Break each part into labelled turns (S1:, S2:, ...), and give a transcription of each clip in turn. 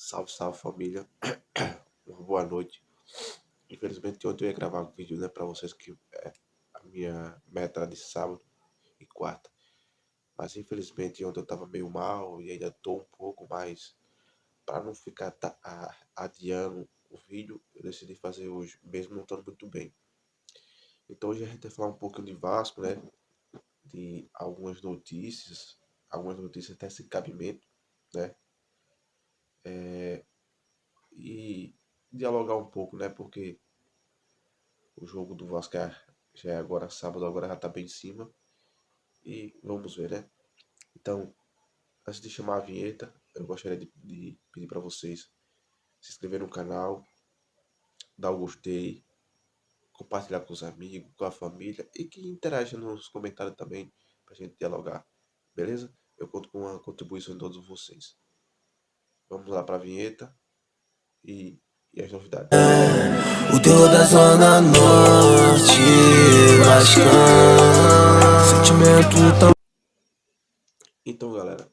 S1: Salve, salve família. Uma boa noite. Infelizmente ontem eu ia gravar um vídeo, né, pra vocês que é a minha meta era de sábado e quarta. Mas infelizmente ontem eu tava meio mal e ainda tô um pouco, mas para não ficar adiando o vídeo, eu decidi fazer hoje, mesmo não estando muito bem. Então hoje a gente vai falar um pouquinho de Vasco, né, de algumas notícias até sem cabimento, né, e dialogar um pouco, né, porque o jogo do Vasco já é agora sábado, agora já tá bem em cima. E vamos ver, né? Então, antes de chamar a vinheta, eu gostaria de pedir para vocês se inscreverem no canal, dar o gostei, compartilhar com os amigos, com a família e que interaja nos comentários também pra gente dialogar. Beleza? Eu conto com a contribuição de todos vocês. Vamos lá pra vinheta e as novidades.
S2: O terror da Zona Norte, Vascão, sentimento tão...
S1: Então, galera,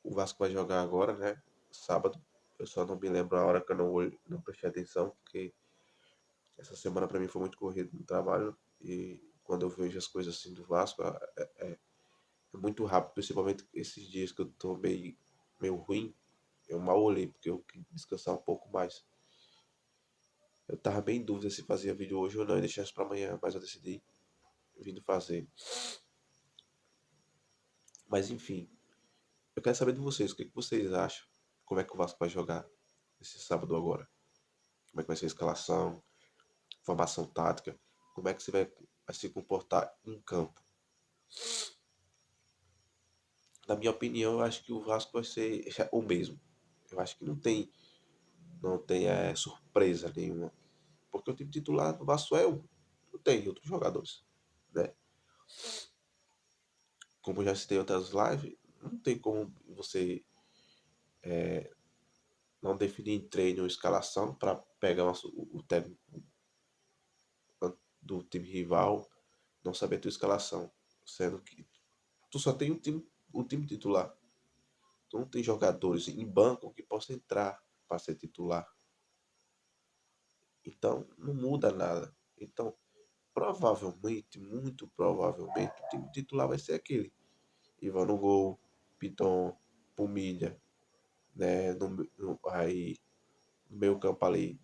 S1: o Vasco vai jogar agora, né? Sábado. Eu só não me lembro a hora que eu não prestei atenção, porque essa semana para mim foi muito corrido no trabalho. E quando eu vejo as coisas assim do Vasco, é muito rápido, principalmente esses dias que eu tô meio ruim. Eu mal olhei, porque eu queria descansar um pouco mais. Eu tava bem em dúvida se fazia vídeo hoje ou não e deixar isso pra amanhã, mas eu decidi vindo fazer. Mas enfim, eu quero saber de vocês, o que vocês acham? Como é que o Vasco vai jogar esse sábado agora? Como é que vai ser a escalação, formação tática? Como é que você vai se comportar em campo? Na minha opinião, eu acho que o Vasco vai ser o mesmo. Eu acho que não tem surpresa nenhuma. Porque o time titular do Vasco é um. Não tem outros jogadores, né? Como eu já citei em outras lives, não tem como você não definir em treino uma escalação para pegar o técnico do time rival, não saber a tua escalação. Sendo que tu só tem o time titular. Tu não tem jogadores em banco que possam entrar para ser titular. Então, não muda nada. Então, provavelmente, muito provavelmente, o time titular vai ser aquele. Ivan no gol, Piton, Pumilha, né? Aí, no meio campo ali,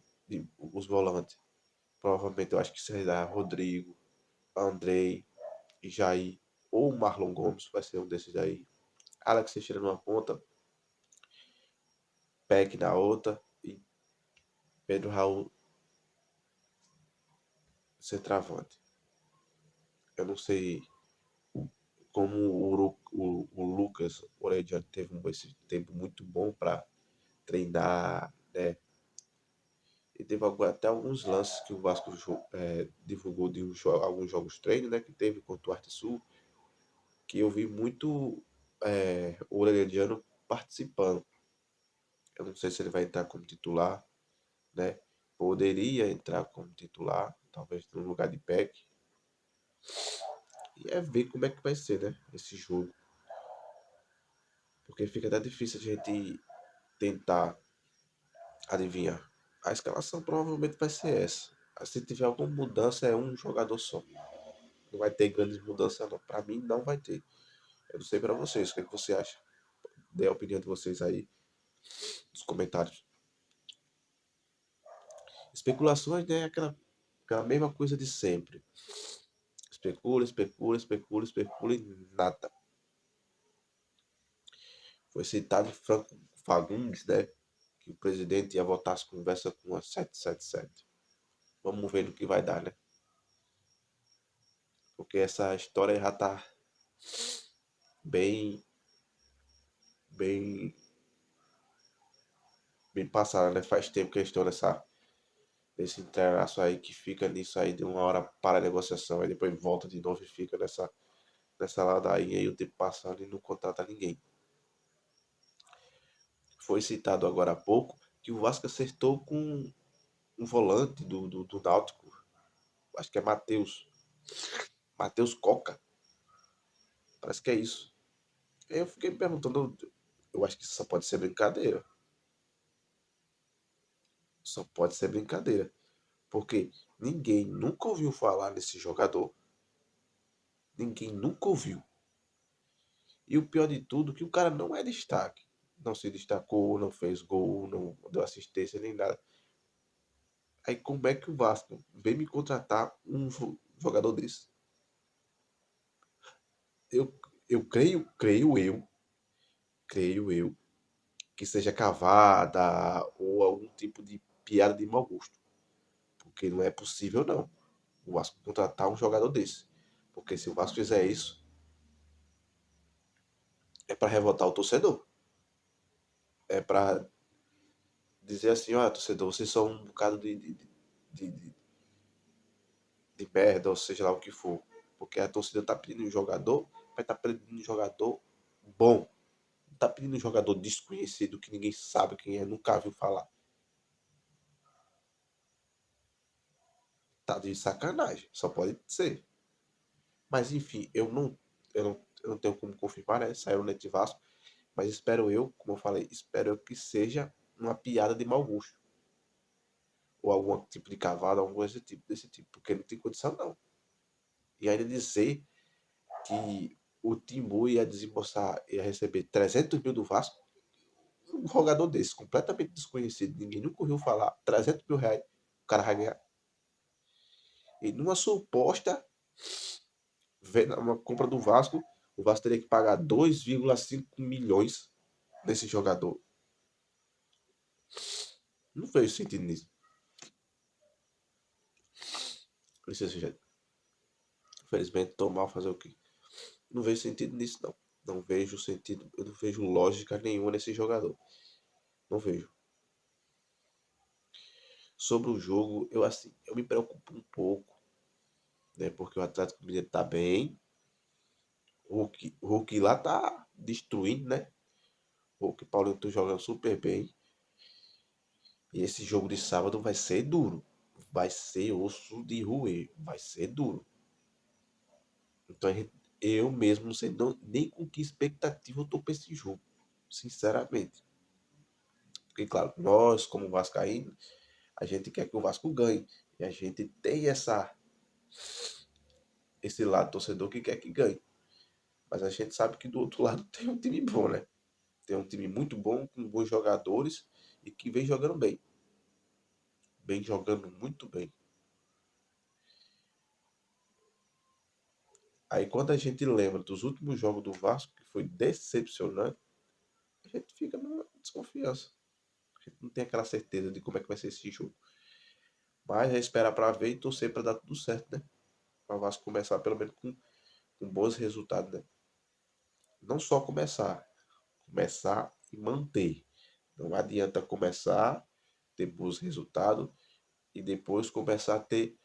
S1: os volantes. Provavelmente eu acho que será Rodrigo, Andrei e Jair. Ou Marlon Gomes, vai ser um desses aí. Alex Teixeira numa ponta, Peck na outra e Pedro Raul centroavante. Eu não sei como o Lucas Orediano teve esse tempo muito bom para treinar, né? E teve até alguns lances que o Vasco divulgou de alguns jogos treino, né? Que teve contra o Arte Sul, que eu vi muito o Orediano participando. Eu não sei se ele vai entrar como titular, né? Poderia entrar como titular, talvez no lugar de Peck. E é ver como é que vai ser, né? Esse jogo. Porque fica até difícil a gente tentar adivinhar. A escalação provavelmente vai ser essa. Se tiver alguma mudança, é um jogador só. Não vai ter grandes mudanças, não. Pra mim, não vai ter. Eu não sei pra vocês. O que é que você acha? Dê a opinião de vocês aí nos comentários. Especulações, né? Aquela mesma coisa de sempre. Especula, especula, especula, especula e nada. Foi citado Franco Fagundes, né? Que o presidente ia votar as conversas com a 777. Vamos ver no que vai dar, né? Porque essa história já tá bem, bem, bem passada, né? Faz tempo que eles estão nesse entrelaço aí que fica nisso aí de uma hora para a negociação, aí depois volta de novo e fica nessa ladainha aí o tempo passando e não contrata ninguém. Foi citado agora há pouco que o Vasco acertou com um volante do Náutico, acho que é Matheus Coca, parece que é isso. Aí eu fiquei me perguntando, eu acho que isso só pode ser brincadeira. Só pode ser brincadeira. Porque ninguém nunca ouviu falar nesse jogador. Ninguém nunca ouviu. E o pior de tudo, que o cara não é destaque. Não se destacou, não fez gol, não deu assistência nem nada. Aí como é que o Vasco vem me contratar um jogador desse? Eu, eu creio eu, que seja cavada ou algum tipo de piada de mau gosto. Porque não é possível não. O Vasco contratar um jogador desse. Porque se o Vasco fizer isso, é para revoltar o torcedor. É para dizer assim, olha, torcedor, vocês são um bocado de, de, de merda, ou seja lá o que for. Porque a torcida tá pedindo um jogador, vai estar pedindo um jogador bom. Não tá pedindo um jogador desconhecido que ninguém sabe quem é, nunca viu falar. Tá de sacanagem, só pode ser. Mas enfim, eu não tenho como confirmar, né? Saiu no Net Vasco, mas espero eu, como eu falei, espero eu que seja uma piada de mau gosto. Ou algum tipo de cavalo, alguma coisa desse tipo, porque não tem condição não. E ainda dizer que o Timbu ia desembolsar, ia receber 300 mil do Vasco, um jogador desse, completamente desconhecido, ninguém nunca ouviu falar, 300 mil reais, o cara vai ganhar. E numa suposta uma compra do Vasco, o Vasco teria que pagar 2,5 milhões nesse jogador. Não vejo sentido nisso. Licença, gente. Infelizmente, tô mal fazer o quê? Não vejo sentido nisso, não. Não vejo sentido, eu não vejo lógica nenhuma nesse jogador. Não vejo. Sobre o jogo, eu me preocupo um pouco, né? Porque o Atlético Mineiro tá bem. O Hulk lá tá destruindo, né? O Hulk e Paulinho estão jogando super bem. E esse jogo de sábado vai ser duro. Vai ser osso de roer. Vai ser duro. Então eu mesmo não sei nem com que expectativa eu tô pra esse jogo. Sinceramente. Porque, claro, nós, como Vascaíno, a gente quer que o Vasco ganhe. E a gente tem esse lado torcedor que quer que ganhe. Mas a gente sabe que do outro lado tem um time bom, né? Tem um time muito bom, com bons jogadores e que vem jogando bem. Vem jogando muito bem. Aí quando a gente lembra dos últimos jogos do Vasco, que foi decepcionante, a gente fica numa desconfiança. A gente não tem aquela certeza de como é que vai ser esse jogo. Mas é esperar para ver e torcer para dar tudo certo, né? Para o Vasco começar pelo menos com bons resultados, né? Não só começar e manter. Não adianta começar, ter bons resultados e depois começar a ter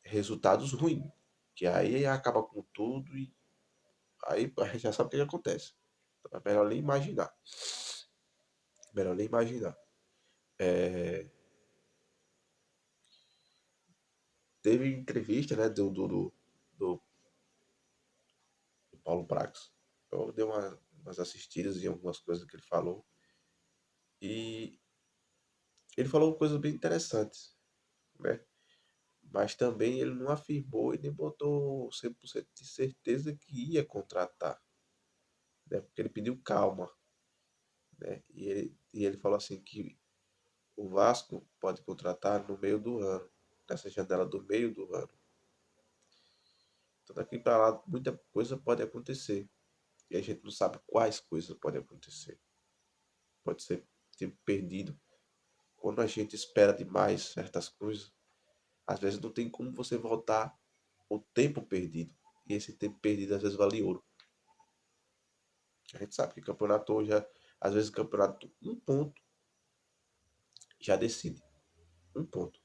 S1: resultados ruins. Que aí acaba com tudo e aí a gente já sabe o que acontece. Então é melhor nem imaginar. Melhor nem imaginar. É, teve entrevista, né, do Paulo Brax. Eu dei umas assistidas em algumas coisas que ele falou. E ele falou coisas bem interessantes, né? Mas também ele não afirmou e nem botou 100% de certeza que ia contratar, né? Porque ele pediu calma, né? E ele falou assim que o Vasco pode contratar no meio do ano, nessa janela do meio do ano. Então daqui para lá muita coisa pode acontecer. E a gente não sabe quais coisas podem acontecer. Pode ser tempo perdido. Quando a gente espera demais certas coisas, às vezes não tem como você voltar o tempo perdido. E esse tempo perdido às vezes vale ouro. A gente sabe que campeonato hoje, às vezes campeonato, um ponto já decide. Um ponto.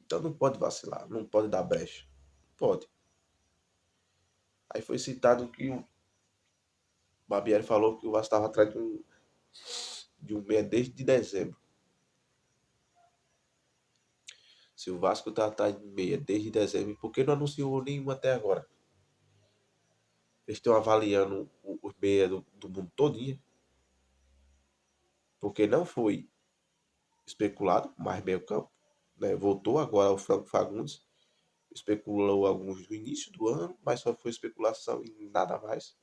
S1: Então não pode vacilar, não pode dar brecha. Pode. Aí foi citado que o Barbieri falou que o Vasco estava atrás de um meia desde dezembro. Se o Vasco está atrás de meia desde dezembro, por que não anunciou nenhum até agora? Eles estão avaliando os meia do mundo todinho. Porque não foi especulado, mais meio campo, né? Voltou agora o Franco Fagundes, especulou alguns do início do ano, mas só foi especulação e nada mais.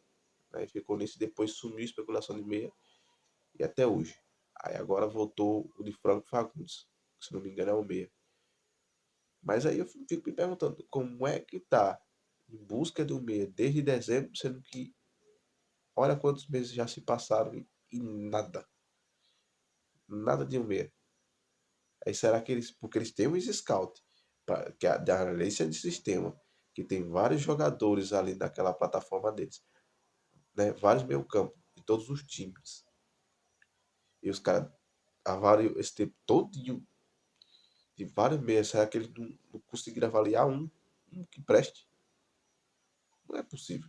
S1: Né? Ficou nesse, depois sumiu a especulação de meia e até hoje. Aí agora voltou o de Franco Fagundes, que, se não me engano é o meia. Mas aí eu fico me perguntando como é que tá em busca de um meia desde dezembro, sendo que olha quantos meses já se passaram e nada, nada de um meia. Aí será que eles, porque eles têm uns scout, que é da analista de sistema, que tem vários jogadores ali naquela plataforma deles, né? Vários meio campo de todos os times. E os caras avaliam esse tempo todo de vários meses. Será que eles não conseguiram avaliar um que preste? Não é possível.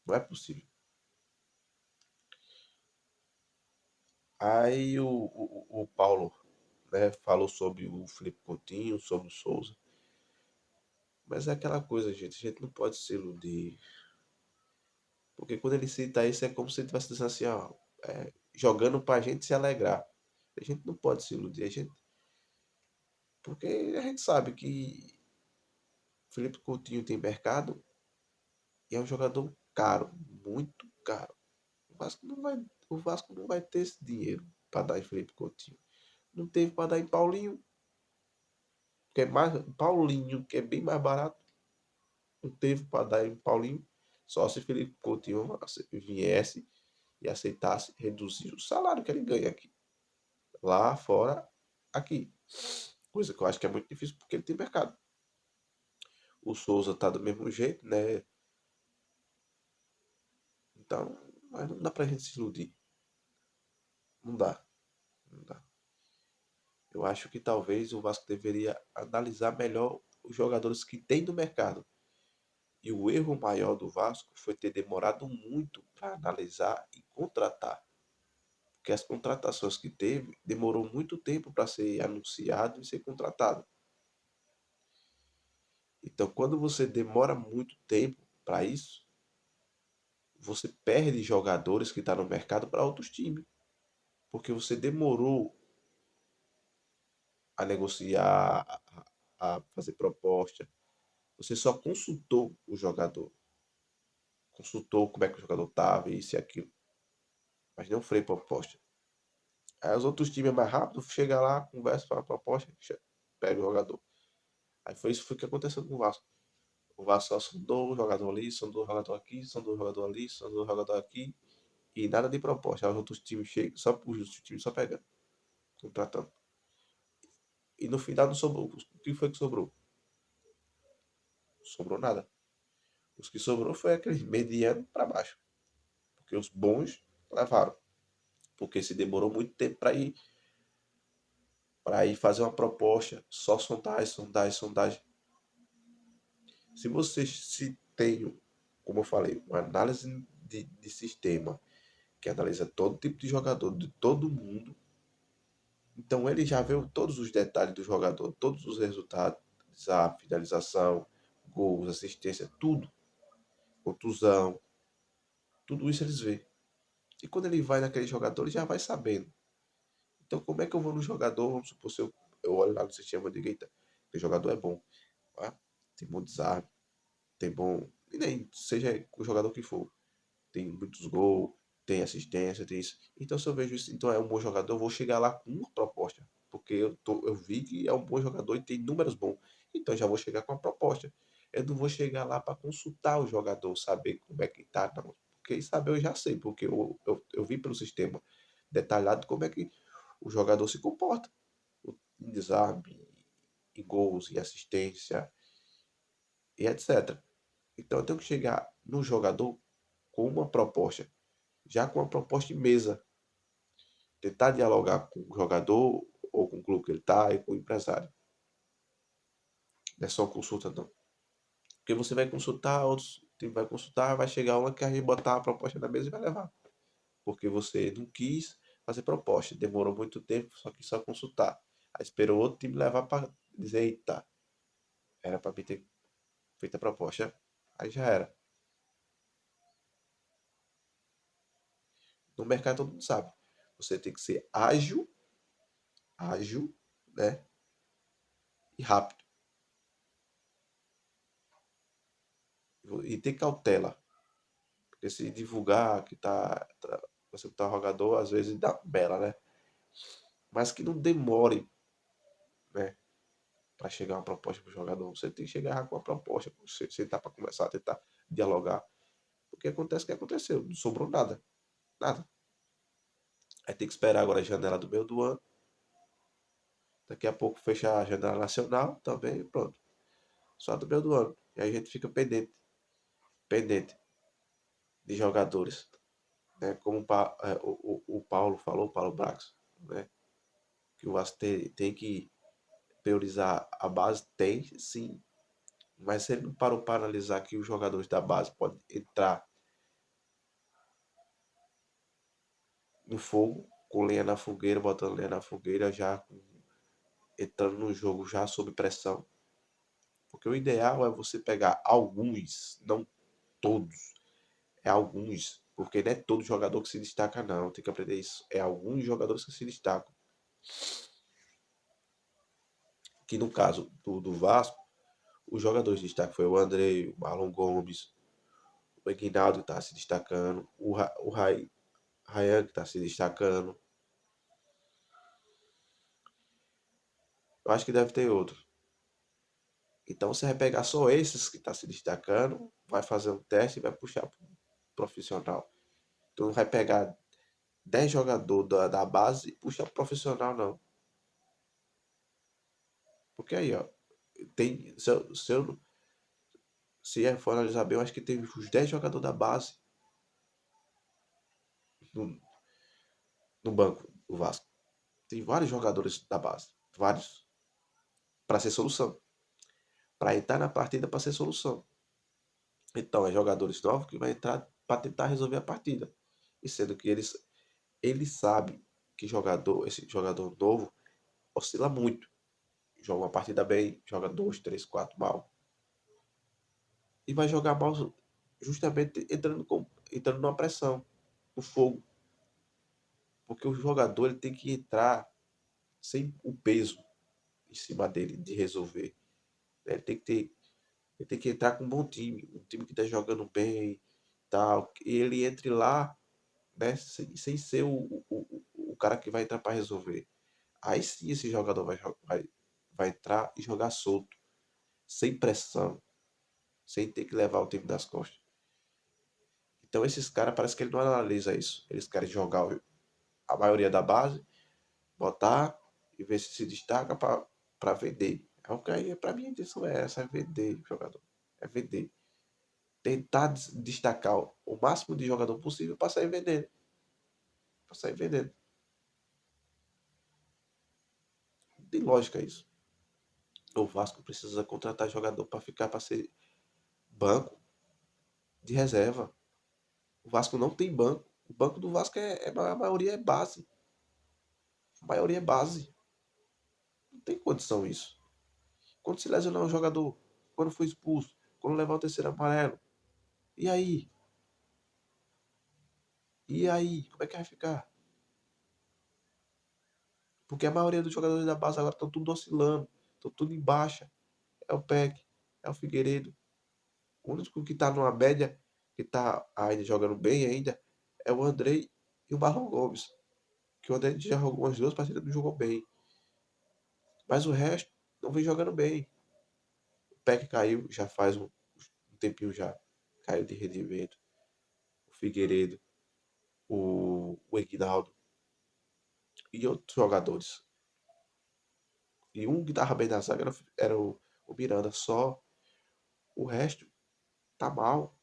S1: Não é possível. Aí o Paulo, né, falou sobre o Felipe Coutinho, sobre o Souza. Mas é aquela coisa, gente. A gente não pode se iludir. Porque quando ele cita isso, é como se ele estivesse dizendo assim, ó, jogando pra gente se alegrar. A gente não pode se iludir. Porque a gente sabe que Felipe Coutinho tem mercado e é um jogador caro, muito caro. O Vasco não vai ter esse dinheiro para dar em Felipe Coutinho. Não teve para dar em Paulinho, que é mais Paulinho, que é bem mais barato. Não teve para dar em Paulinho. Só se Felipe Coutinho viesse e aceitasse reduzir o salário que ele ganha aqui. Lá fora, aqui. Coisa que eu acho que é muito difícil porque ele tem mercado. O Souza tá do mesmo jeito, né? Então, mas não dá pra gente se iludir. Não dá. Não dá. Eu acho que talvez o Vasco deveria analisar melhor os jogadores que tem no mercado. E o erro maior do Vasco foi ter demorado muito para analisar e contratar. Porque as contratações que teve demorou muito tempo para ser anunciado e ser contratado. Então, quando você demora muito tempo para isso, você perde jogadores que estão no mercado para outros times. Porque você demorou a negociar, a fazer proposta. Você só consultou o jogador. Consultou como é que o jogador estava, isso e aquilo. Mas não fez proposta. Aí os outros times é mais rápido, chega lá, conversa, fala a proposta, pega o jogador. Aí foi isso que aconteceu com o Vasco. O Vasco só sondou o jogador ali, sondou o jogador aqui, sondou o jogador ali, sondou o jogador aqui. E nada de proposta. Aí os outros times chegam, só os outros times só pegando, contratando. E no final não sobrou. O que foi que sobrou? Não sobrou nada. Os que sobrou foi aqueles medianos para baixo. Porque os bons levaram. Porque se demorou muito tempo para ir fazer uma proposta, só sondagem, sondagem, sondagem. Se você se tem, como eu falei, uma análise de sistema que analisa todo tipo de jogador de todo mundo, então ele já vê todos os detalhes do jogador, todos os resultados, finalização, gols, assistência, tudo, contusão, tudo isso eles vê. E quando ele vai naquele jogador, ele já vai sabendo. Então, como é que eu vou no jogador? Vamos supor, se eu olho lá no sistema de eita, o jogador é bom. Tá? Tem bom desarme, tem bom. E nem seja o jogador que for. Tem muitos gols, tem assistência, tem isso. Então, se eu vejo isso, então é um bom jogador, eu vou chegar lá com uma proposta. Porque eu vi que é um bom jogador e tem números bons. Então, eu já vou chegar com uma proposta. Eu não vou chegar lá para consultar o jogador, saber como é que tá, não. Porque saber eu já sei, porque eu vi pelo sistema detalhado como é que o jogador se comporta. Em desarme, em gols, em assistência e etc. Então eu tenho que chegar no jogador com uma proposta, já com uma proposta em mesa. Tentar dialogar com o jogador ou com o clube que ele está e com o empresário. Não é só consulta, não. Porque você vai consultar, outros time vai consultar, vai chegar uma que a gente botar a proposta na mesa e vai levar. Porque você não quis fazer proposta, demorou muito tempo, só que só consultar. Aí esperou outro time levar para dizer, eita, era para mim ter feito a proposta, aí já era. No mercado todo mundo sabe. Você tem que ser ágil ágil, né? E rápido. E ter cautela. Porque se divulgar que você tá jogador, às vezes dá bela, né? Mas que não demore, né? Para chegar uma proposta pro jogador. Você tem que chegar com a proposta, você sentar para conversar, tentar dialogar. Porque acontece o que aconteceu, não sobrou nada. Nada. Aí tem que esperar agora a janela do meio do ano. Daqui a pouco fechar a janela nacional também, pronto. Só do meio do ano. E aí a gente fica pendente de jogadores, né? Como o Paulo falou, o Paulo Brax, né? Que o Vasco tem que priorizar a base, tem sim. Mas se ele não parou para analisar que os jogadores da base podem entrar no fogo, com lenha na fogueira, botando lenha na fogueira, já entrando no jogo já sob pressão. Porque o ideal é você pegar alguns, não todos, é alguns, porque não é todo jogador que se destaca, não. Tem que aprender isso. É alguns jogadores que se destacam. Que no caso do Vasco, os jogadores de destaque foi o Andrei, o Marlon Gomes, o Eguinaldo que está se destacando, o Ryan que está se destacando. Eu acho que deve ter outro. Então você vai pegar só esses que estão se destacando, vai fazer um teste e vai puxar pro profissional. Tu não vai pegar 10 jogadores da base e puxar pro profissional, não. Porque aí, ó, tem, se for analisar bem, eu acho que tem uns 10 jogadores da base no, no banco do Vasco. Tem vários jogadores da base, vários, para ser solução. Para entrar na partida para ser solução. Então, é jogadores novos que vai entrar para tentar resolver a partida. E sendo que eles sabem que esse jogador novo oscila muito. Joga uma partida bem, joga 2, 3, 4 mal. E vai jogar mal justamente entrando numa pressão, no fogo. Porque o jogador ele tem que entrar sem o peso em cima dele de resolver. Ele tem que entrar com um bom time, um time que está jogando bem, tal. E ele entre lá, né, sem ser o cara que vai entrar para resolver. Aí sim esse jogador vai entrar e jogar solto, sem pressão, sem ter que levar o time das costas. Então esses caras parece que ele não analisa isso. Eles querem jogar a maioria da base, botar e ver se destaca para vender. É o que aí, para mim, a intenção é essa, é vender jogador. É vender. Tentar destacar o máximo de jogador possível para sair vendendo. Para sair vendendo. Não tem lógica isso. O Vasco precisa contratar jogador para ficar para ser banco de reserva. O Vasco não tem banco. O banco do Vasco a maioria é base. A maioria é base. Não tem condição isso. Quando se lesionar um jogador, quando foi expulso, quando levar o terceiro amarelo, e aí? E aí? Como é que vai ficar? Porque a maioria dos jogadores da base agora estão tudo oscilando, estão tudo em baixa. É o Peck, é o Figueiredo. O único que está numa média, que está ainda jogando bem ainda, é o Andrei e o Marlon Gomes. Que o Andrei já jogou umas duas partidas, não jogou bem. Mas o resto não vem jogando bem. O Peck caiu já faz um tempinho já. Caiu de rendimento. O Figueiredo, o Eguinaldo e outros jogadores. E um que tava bem na zaga era o Miranda só. O resto tá mal.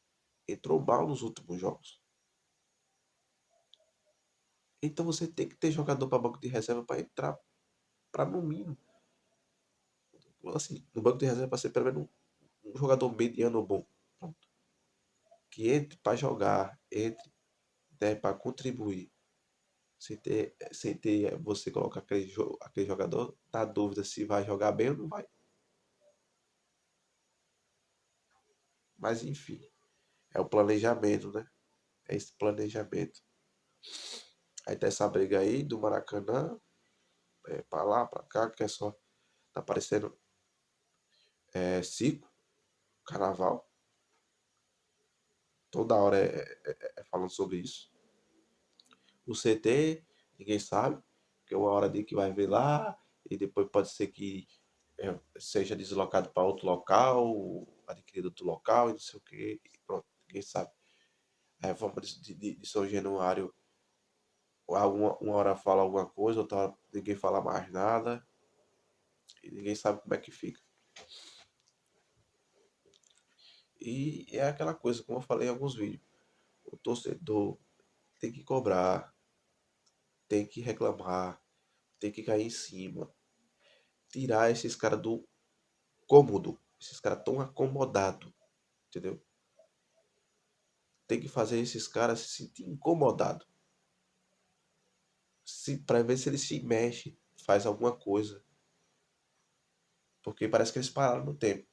S1: Entrou mal nos últimos jogos. Então você tem que ter jogador para banco de reserva para entrar, para no mínimo. Assim, no banco de reserva para ser pelo menos um jogador mediano bom. Pronto. Que entre para jogar, entre, né, para contribuir. Sem ter você colocar aquele jogador na dúvida se vai jogar bem ou não vai. Mas enfim, é o planejamento, né? É esse planejamento. Aí tá essa briga aí do Maracanã. pra lá, pra cá, que é só. Tá parecendo circo, carnaval. Toda hora é falando sobre isso. O CT, ninguém sabe, porque é uma hora de que vai ver lá, e depois pode ser que seja deslocado para outro local, adquirido outro local, e não sei o que, e pronto, ninguém sabe. A reforma de São Januário, uma hora fala alguma coisa, outra hora ninguém fala mais nada, e ninguém sabe como é que fica. E é aquela coisa, como eu falei em alguns vídeos, o torcedor tem que cobrar, tem que reclamar, tem que cair em cima, tirar esses caras do cômodo, esses caras tão acomodados, entendeu? Tem que fazer esses caras se sentir incomodados, para ver se eles se mexem, faz alguma coisa, porque parece que eles pararam no tempo.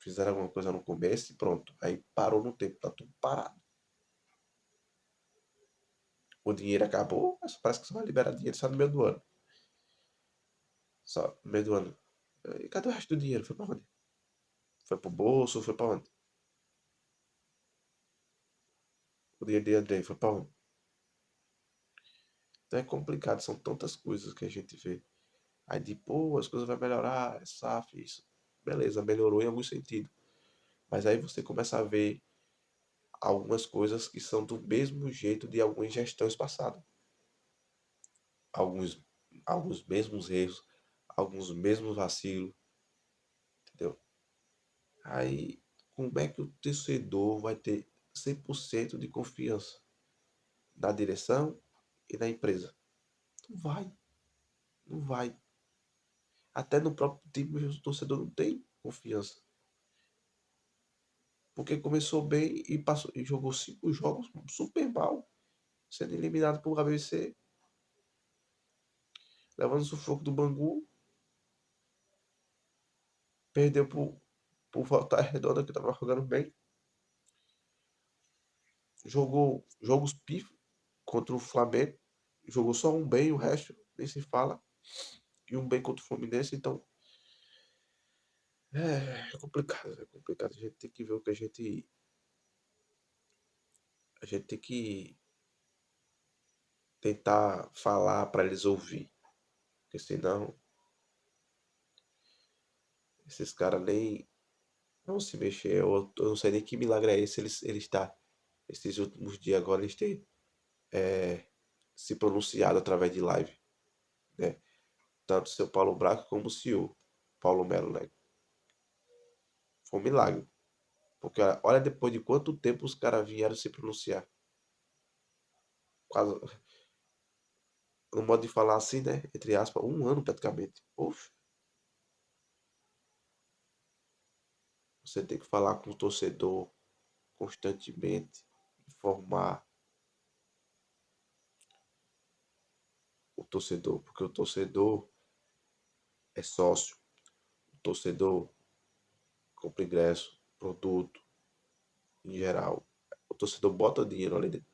S1: Fizeram alguma coisa no começo e pronto, aí parou no tempo, tá tudo parado. O dinheiro acabou, mas parece que só vai liberar dinheiro só no meio do ano. Só no meio do ano. E cadê o resto do dinheiro? Foi pra onde? Foi pro bolso? Foi pra onde? O dinheiro de André foi pra onde? Então é complicado, são tantas coisas que a gente vê. Aí de, pô, as coisas vão melhorar, é SAF, isso. Beleza, melhorou em algum sentido. Mas aí você começa a ver algumas coisas que são do mesmo jeito de algumas gestões passadas. Alguns, alguns mesmos erros, alguns mesmos vacilos, entendeu? Aí, como é que o torcedor vai ter 100% de confiança na direção e na empresa? Não vai, não vai. Até no próprio time o torcedor não tem confiança. Porque começou bem e passou e jogou 5 jogos super mal, sendo eliminado por ABC, levando sufoco do Bangu, perdeu por Volta Redonda que estava jogando bem, jogou jogos pífios contra o Flamengo, jogou só um bem, o resto nem se fala, e um bem contra o Fluminense, então é complicado, é complicado. A gente tem que ver o que a gente tem que tentar falar para eles ouvir, porque senão esses caras nem vão se mexer. Eu não sei nem que milagre é esse, eles tá esses últimos dias agora eles têm se pronunciado através de live, né? Tanto o seu Paulo Braga como o CEO Paulo Melo, né? Foi um milagre. Porque olha depois de quanto tempo os caras vieram se pronunciar. Quase, no modo de falar assim, né? Entre aspas, um ano praticamente. Poxa, você tem que falar com o torcedor constantemente, informar o torcedor, porque o torcedor é sócio, o torcedor compra ingresso, produto, em geral. O torcedor bota dinheiro ali dentro.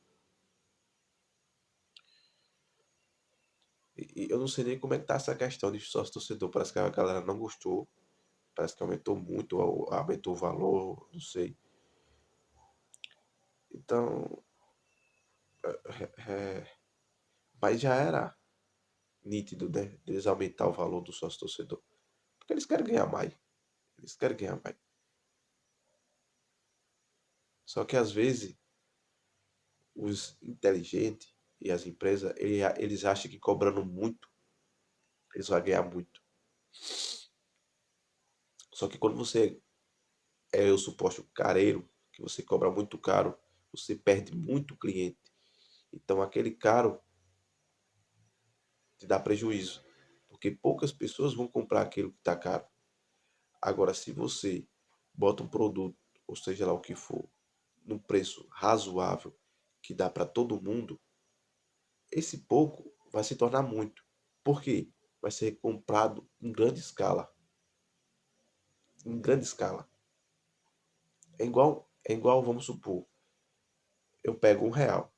S1: E eu não sei nem como é que tá essa questão de sócio torcedor. Parece que a galera não gostou. Parece que aumentou muito, aumentou o valor, não sei. Então, é, mas já era nítido, né? Eles aumentar o valor do sócio torcedor. Porque eles querem ganhar mais. Eles querem ganhar mais. Só que às vezes os inteligentes e as empresas, eles acham que cobrando muito, eles vão ganhar muito. Só que quando você é o suposto careiro, que você cobra muito caro, você perde muito cliente. Então aquele caro te dá prejuízo, porque poucas pessoas vão comprar aquilo que está caro. Agora, se você bota um produto, ou seja lá o que for, num preço razoável, que dá para todo mundo, esse pouco vai se tornar muito. Por quê? Vai ser comprado em grande escala. Em grande escala. É igual, vamos supor, eu pego R$ 1.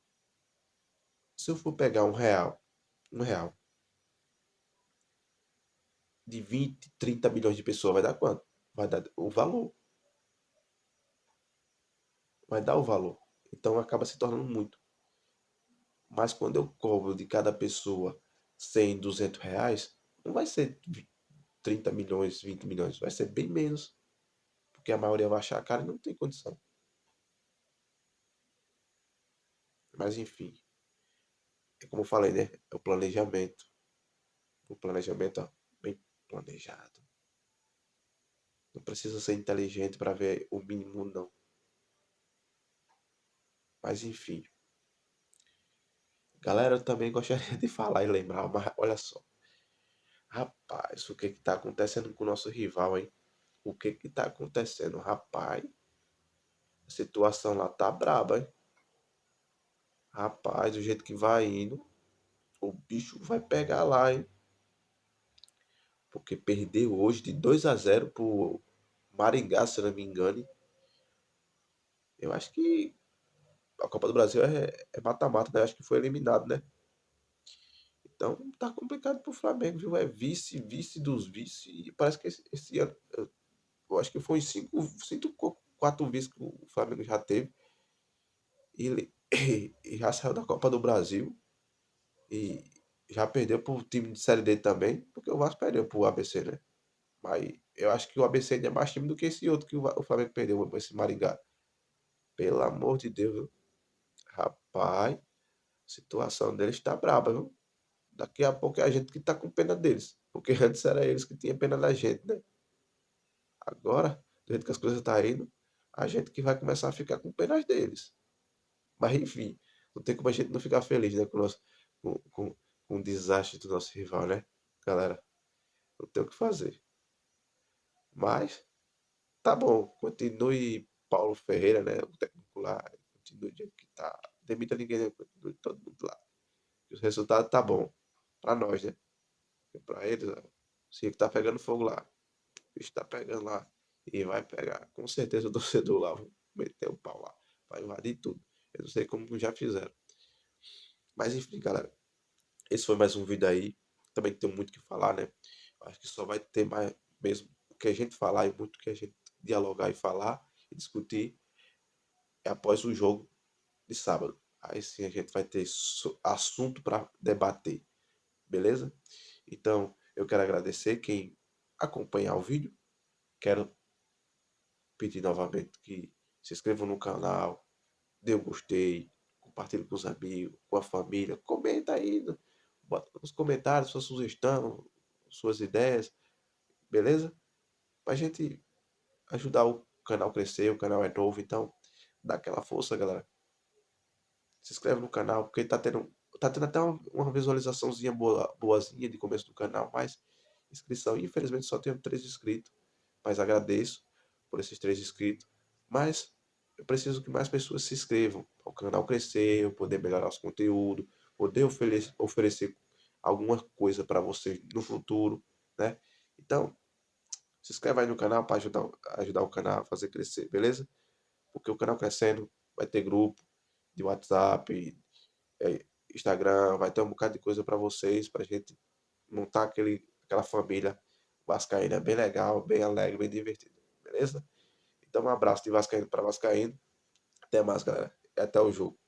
S1: Se eu for pegar R$ 1, R$ 1, de 20, 30 milhões de pessoas, vai dar quanto? Vai dar o valor. Vai dar o valor. Então acaba se tornando muito. Mas quando eu cobro de cada pessoa 100, R$ 200, não vai ser 30 milhões, 20 milhões, vai ser bem menos. Porque a maioria vai achar caro e não tem condição. Mas enfim, é como eu falei, né? É o planejamento. O planejamento, ó, bem planejado. Não precisa ser inteligente para ver o mínimo, não. Mas enfim. Galera, eu também gostaria de falar e lembrar, mas olha só. Rapaz, o que que tá acontecendo com o nosso rival, hein? O que que tá acontecendo? Rapaz, a situação lá tá braba, hein? Rapaz, do jeito que vai indo, o bicho vai pegar lá, hein? Porque perdeu hoje de 2-0 pro Maringá, se eu não me engano. Eu acho que a Copa do Brasil é mata-mata, né? Acho que foi eliminado, né? Então tá complicado pro Flamengo, viu? É vice, vice dos vice. E parece que esse ano, eu acho que foi cinco, quatro vices que o Flamengo já teve. E ele e já saiu da Copa do Brasil. E já perdeu pro time de Série D também, porque o Vasco perdeu pro ABC, né? Mas eu acho que o ABC ainda é mais time do que esse outro que o Flamengo perdeu, esse Maringá. Pelo amor de Deus, viu? Rapaz, a situação deles tá braba, viu? Daqui a pouco é a gente que tá com pena deles. Porque antes era eles que tinham pena da gente, né? Agora, do jeito que as coisas tá indo, a gente que vai começar a ficar com pena deles. Mas enfim, não tem como a gente não ficar feliz, né? Com, com, com o desastre do nosso rival, né? Galera, não tem o que fazer. Mas, tá bom. Continue Paulo Ferreira, né? O técnico lá. Continue do jeito que tá. Demita ninguém, né? Continue todo mundo lá. E o resultado tá bom. Pra nós, né? E pra eles, ó, se que tá pegando fogo lá. O bicho tá pegando lá. E vai pegar. Com certeza o torcedor lá. Vão meter o pau lá. Vai invadir tudo. Eu não sei como já fizeram. Mas enfim, galera. Esse foi mais um vídeo aí. Também tem muito o que falar, né? Acho que só vai ter mais mesmo o que a gente falar e muito o que a gente dialogar e falar e discutir é após o jogo de sábado. Aí sim a gente vai ter assunto para debater, beleza? Então eu quero agradecer quem acompanhar o vídeo. Quero pedir novamente que se inscrevam no canal, dê um gostei, compartilhe com os amigos, com a família, comenta aí, bota nos comentários sua sugestão, suas ideias, beleza? Pra gente ajudar o canal a crescer, o canal é novo, então dá aquela força, galera. Se inscreve no canal, porque tá tendo até uma visualizaçãozinha boazinha de começo do canal, mas inscrição, infelizmente só tenho 3 inscritos, mas agradeço por esses 3 inscritos, mas eu preciso que mais pessoas se inscrevam, para o canal crescer, eu poder melhorar os conteúdos, poder oferecer alguma coisa para vocês no futuro, né? Então, se inscreve aí no canal para ajudar o canal a fazer crescer, beleza? Porque o canal crescendo, vai ter grupo de WhatsApp, Instagram, vai ter um bocado de coisa para vocês, pra gente montar aquela família vascaína bem legal, bem alegre, bem divertida, beleza? Então um abraço de vascaíno para vascaíno. Até mais, galera. E até o jogo.